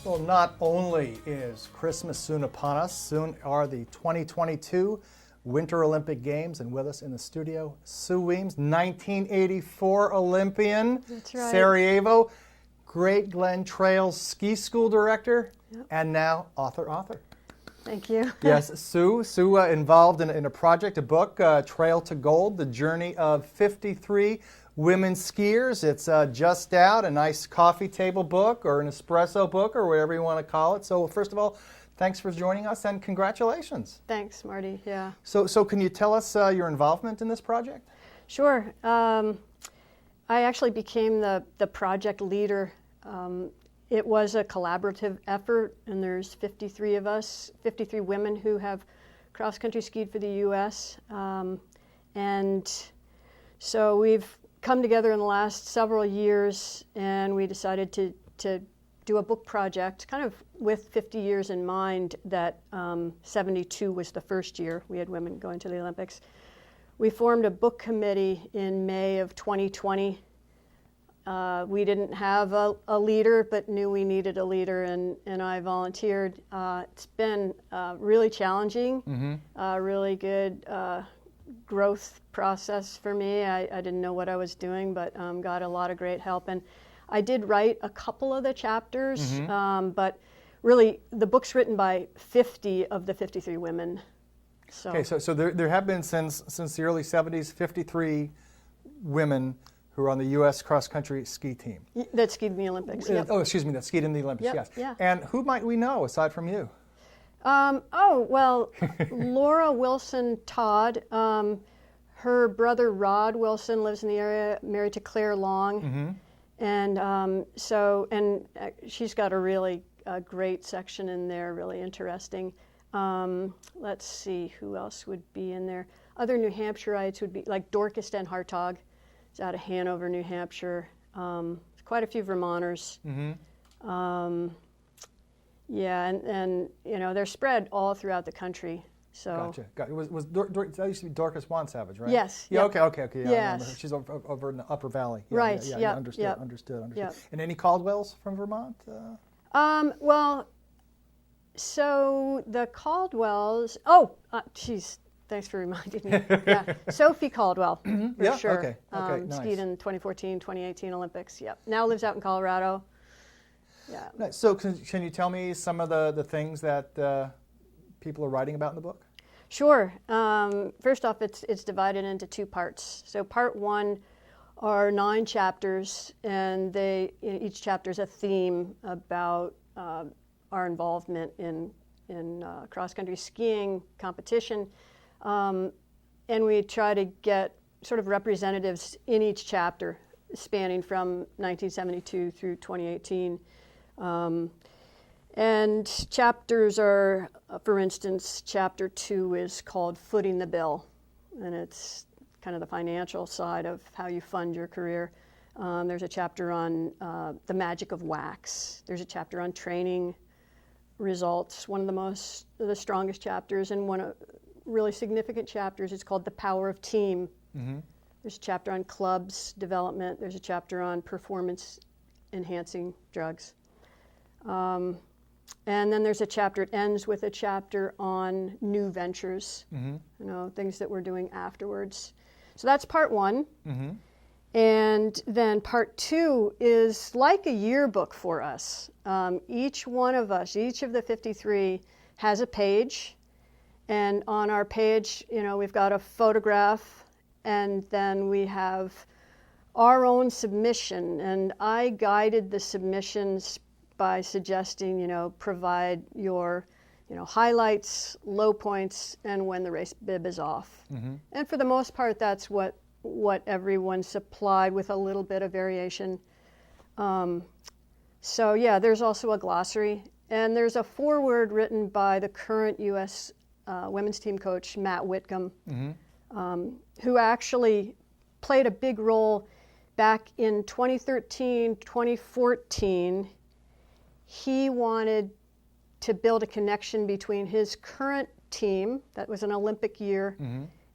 Well, not only is Christmas soon upon us, soon are the 2022 Winter Olympic Games, and with us in the studio, Sue Weymss, 1984 Olympian, That's right. Sarajevo, Great Glen Trails Ski School Director, Yep. and now author. Thank you. Yes, Sue involved in a project, a book, Trail to Gold, the journey of 53 women skiers. It's just out, a nice coffee table book or an espresso book or whatever you want to call it. So first of all, thanks for joining us and congratulations. Thanks, Marty. Yeah. So can you tell us your involvement in this project? Sure. I actually became the project leader. It was a collaborative effort, and there's 53 of us, 53 women who have cross-country skied for the U.S. And so we've come together in the last several years, and we decided to do a book project, kind of with 50 years in mind, that 72 was the first year we had women going to the Olympics. We formed a book committee in May of 2020. We didn't have a leader, but knew we needed a leader, and I volunteered. It's been really challenging, really good growth process for me. I didn't know what I was doing, but got a lot of great help. And I did write a couple of the chapters, but really the book's written by 50 of the 53 women. So. Okay, so there have been since the early 70s 53 women who are on the U.S. cross-country ski team. That skied in the Olympics. Yep. Oh, excuse me, that skied in the Olympics, Yep, yes. yeah. And who might we know aside from you? Laura Wilson Todd. Her brother Rod Wilson lives in the area, married to Claire Long. And she's got a really great section in there, really interesting. Let's see, who else would be in there? Other New Hampshireites would be like Dorcas Den Hartog. It's out of Hanover, New Hampshire. Quite a few Vermonters. Yeah, and you know, they're spread all throughout the country. So Gotcha. That used to be Dorcas Savage, right? Yes. Yeah. Yep. Okay. Yeah, Yes. I remember her. She's over in the Upper Valley. Yeah, Right. Yeah. Understood. Yep. And any Caldwells from Vermont? So the Caldwells. Thanks for reminding me. Yeah, Sophie Caldwell, for sure. Okay. Nice. Skied in 2014, 2018 Olympics. Yep. Now lives out in Colorado. Yeah. Nice. So can you tell me some of the things that people are writing about in the book? Sure. First off, it's divided into two parts. So part one are 9 chapters, and each chapter is a theme about our involvement in cross-country skiing competition. And we try to get sort of representatives in each chapter, spanning from 1972 through 2018. And chapters are, for instance, chapter 2 is called Footing the Bill, and it's kind of the financial side of how you fund your career. There's a chapter on the magic of wax. There's a chapter on training results, one of the strongest chapters, and one of really significant chapters is called The Power of Team. There's a chapter on clubs development. There's a chapter on performance enhancing drugs. And then there's a chapter, it ends with a chapter on new ventures, things that we're doing afterwards. So that's part one. And then part 2 is like a yearbook for us. Each one of us, each of the 53, has a page. And on our page, we've got a photograph, and then we have our own submission. And I guided the submissions by suggesting, provide your, highlights, low points, and when the race bib is off. And for the most part, that's what everyone supplied, with a little bit of variation. There's also a glossary, and there's a foreword written by the current U.S. Women's team coach, Matt Whitcomb, who actually played a big role back in 2013, 2014. He wanted to build a connection between his current team, that was an Olympic year,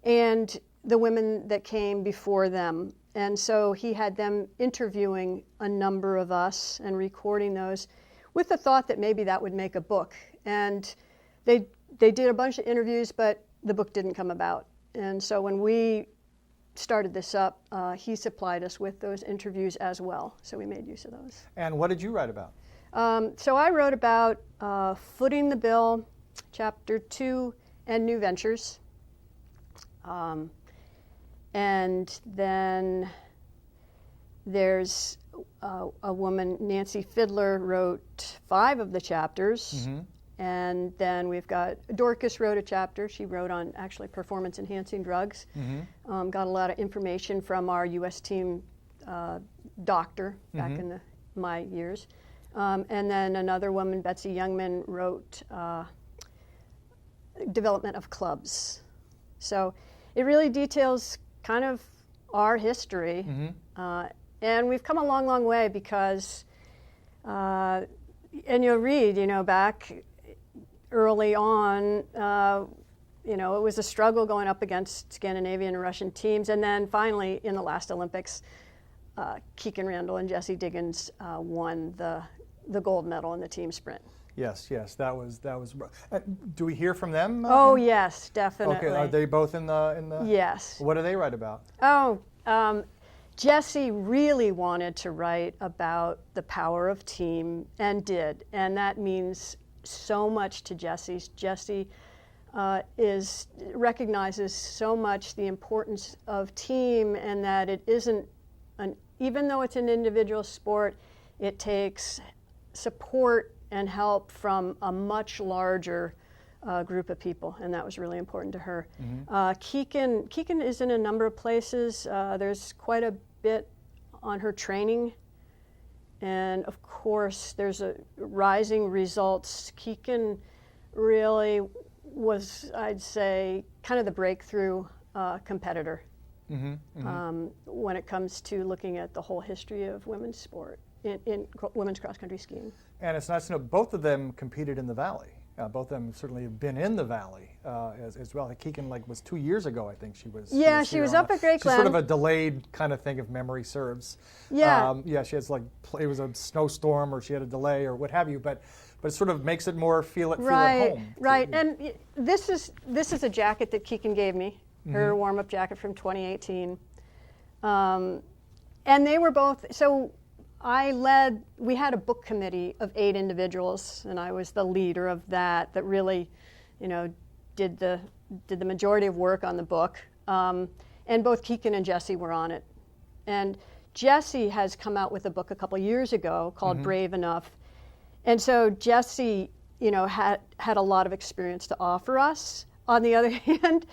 and the women that came before them. And so he had them interviewing a number of us and recording those. with the thought that maybe that would make a book. And they did a bunch of interviews, but the book didn't come about. And so when we started this up, he supplied us with those interviews as well. So we made use of those. And what did you write about? So I wrote about Footing the Bill, Chapter 2, and New Ventures. And then there's a woman, Nancy Fiddler, wrote 5 of the chapters. Mm-hmm. And then we've got Dorcas wrote a chapter. She wrote on actually performance-enhancing drugs. Mm-hmm. Got a lot of information from our U.S. team doctor back in my years. And then another woman, Betsy Youngman, wrote development of clubs. So it really details kind of our history. Mm-hmm. And we've come a long, long way because, and you'll read, back early on, it was a struggle going up against Scandinavian and Russian teams. And then finally, in the last Olympics, Keegan Randall and Jessie Diggins won the gold medal in the team sprint. Yes, that was. Do we hear from them? Oh, yes, definitely. Okay, are they both in the? Yes. What do they write about? Oh, Jessie really wanted to write about the power of team and did, and that means so much to Jessie. Jessie recognizes so much the importance of team, and that it isn't even though it's an individual sport, it takes support and help from a much larger group of people, and that was really important to her. Mm-hmm. Keegan is in a number of places. There's quite a bit on her training, and of course there's a rising results. Keegan really was, I'd say, kind of the breakthrough competitor. Mm-hmm, mm-hmm. When it comes to looking at the whole history of women's sport in women's cross-country skiing. And it's nice to know both of them competed in the Valley. Both of them certainly have been in the Valley as well. Keegan was 2 years ago, I think she was. Yeah, she was up at Great Glen. Sort of a delayed kind of thing, if memory serves. Yeah. She has it was a snowstorm or she had a delay or what have you, but it sort of makes it more feel at home. Right, and this is a jacket that Keegan gave me, her warm-up jacket from 2018. And they were both, so we had a book committee of 8 individuals, and I was the leader of that really, did the majority of work on the book. And both Keegan and Jessie were on it. And Jessie has come out with a book a couple years ago called Brave Enough. And so Jessie, had a lot of experience to offer us. On the other hand,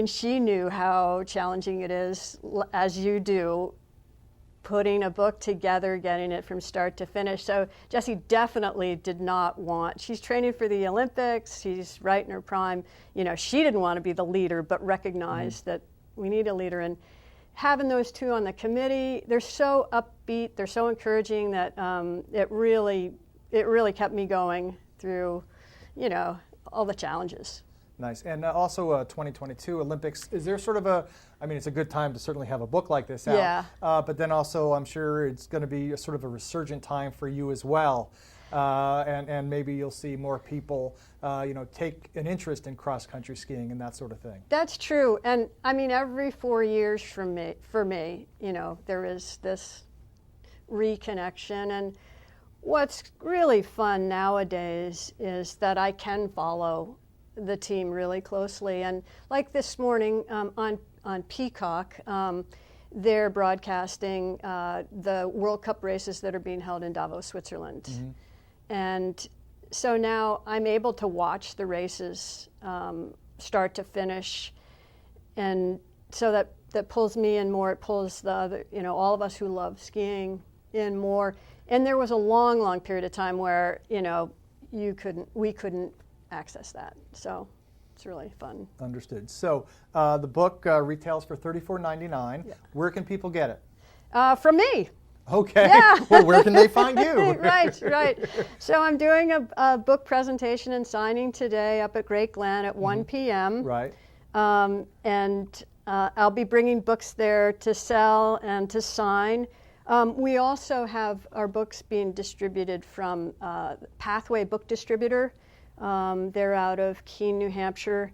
she knew how challenging it is, as you do, putting a book together, getting it from start to finish. So Jessie definitely did not she's training for the Olympics, she's right in her prime. She didn't want to be the leader, but recognized that we need a leader. And having those two on the committee, they're so upbeat, they're so encouraging that it really kept me going through, all the challenges. Nice. And also 2022 Olympics, is there sort of it's a good time to certainly have a book like this out. Yeah. But then also I'm sure it's going to be a sort of a resurgent time for you as well. And maybe you'll see more people, take an interest in cross-country skiing and that sort of thing. That's true. And every 4 years for me, there is this reconnection. And what's really fun nowadays is that I can follow the team really closely. And like this morning on Peacock, they're broadcasting the World Cup races that are being held in Davos, Switzerland. Mm-hmm. And so now I'm able to watch the races start to finish. And so that pulls me in more. It pulls the other, all of us who love skiing in more. And there was a long, long period of time where, we couldn't access that. So it's really fun. Understood. So the book retails for $34.99. Yeah. Where can people get it? From me. Okay. Yeah. Well, where can they find you? Right. So I'm doing a book presentation and signing today up at Great Glen at 1 p.m. Right. And I'll be bringing books there to sell and to sign. We also have our books being distributed from Pathway Book Distributor. They're out of Keene, New Hampshire.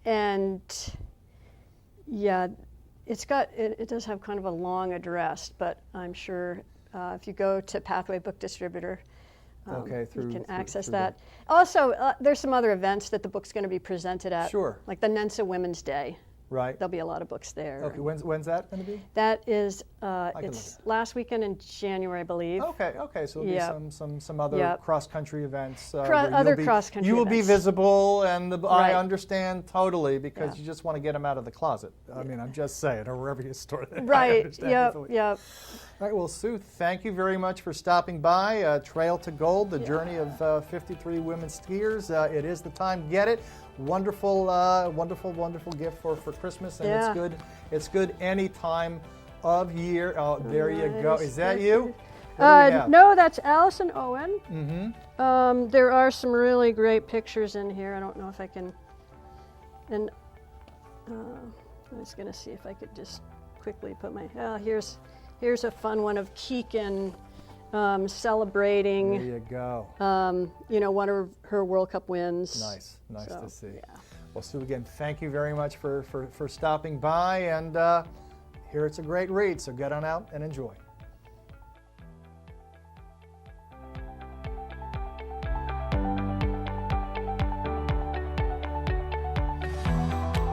And yeah, it does have kind of a long address, but I'm sure if you go to Pathway Book Distributor, you can access that. Also, there's some other events that the book's going to be presented at. Sure. Like the Nensa Women's Day. Right. There'll be a lot of books there. Okay. When's that going to be? That is, it's last weekend in January, I believe. Okay. So there'll be some other cross-country events. Other cross-country You will be events. visible, and Right. I understand totally, because you just want to get them out of the closet. I mean, I'm just saying, or wherever you store them. Right. Yep. All right. Well, Sue, thank you very much for stopping by. Trail to Gold: The Journey of 53 Women Skiers. It is the time. Get it. Wonderful, wonderful gift for Christmas, and it's good any time of year. Oh, there you go. Is that you? No, that's Allison Owen. Mm-hmm. There are some really great pictures in here. I don't know if I can. And I was going to see if I could just quickly put my. Here's a fun one of Keegan celebrating. There you go. One of her World Cup wins. Nice to see. Yeah. Well, Sue, again, thank you very much for stopping by, and here it's a great read, so get on out and enjoy.